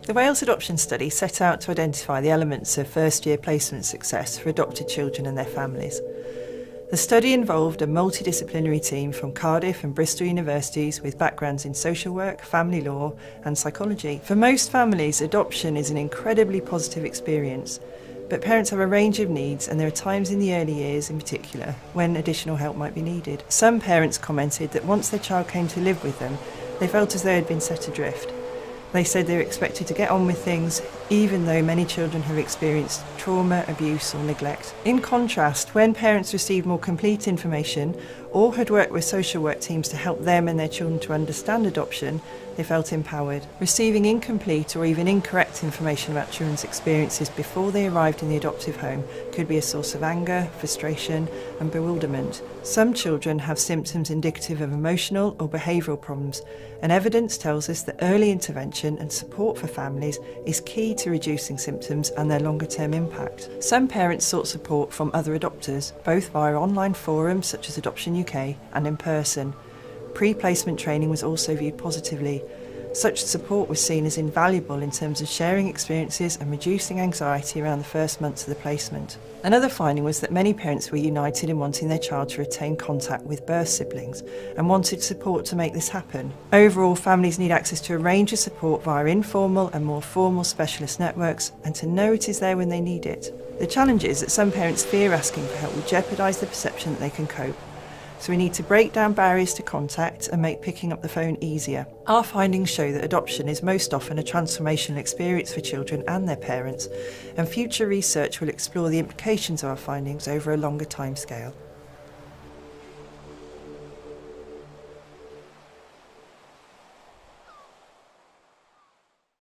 The Wales Adoption Study set out to identify the elements of first-year placement success for adopted children and their families. The study involved a multidisciplinary team from Cardiff and Bristol universities with backgrounds in social work, family law and psychology. For most families, adoption is an incredibly positive experience, but parents have a range of needs and there are times in the early years in particular when additional help might be needed. Some parents commented that once their child came to live with them, they felt as though they had been set adrift. They said they were expected to get on with things, even though many children have experienced trauma, abuse or neglect. In contrast, when parents received more complete information or had worked with social work teams to help them and their children to understand adoption, they felt empowered. Receiving incomplete or even incorrect information about children's experiences before they arrived in the adoptive home could be a source of anger, frustration and bewilderment. Some children have symptoms indicative of emotional or behavioural problems, and evidence tells us that early intervention and support for families is key to reducing symptoms and their longer-term impact. Some parents sought support from other adopters, both via online forums such as Adoption UK and in person. Pre-placement training was also viewed positively. Such support was seen as invaluable in terms of sharing experiences and reducing anxiety around the first months of the placement. Another finding was that many parents were united in wanting their child to retain contact with birth siblings and wanted support to make this happen. Overall, families need access to a range of support via informal and more formal specialist networks and to know it is there when they need it. The challenge is that some parents fear asking for help will jeopardise the perception that they can cope. So we need to break down barriers to contact and make picking up the phone easier. Our findings show that adoption is most often a transformational experience for children and their parents, and future research will explore the implications of our findings over a longer timescale.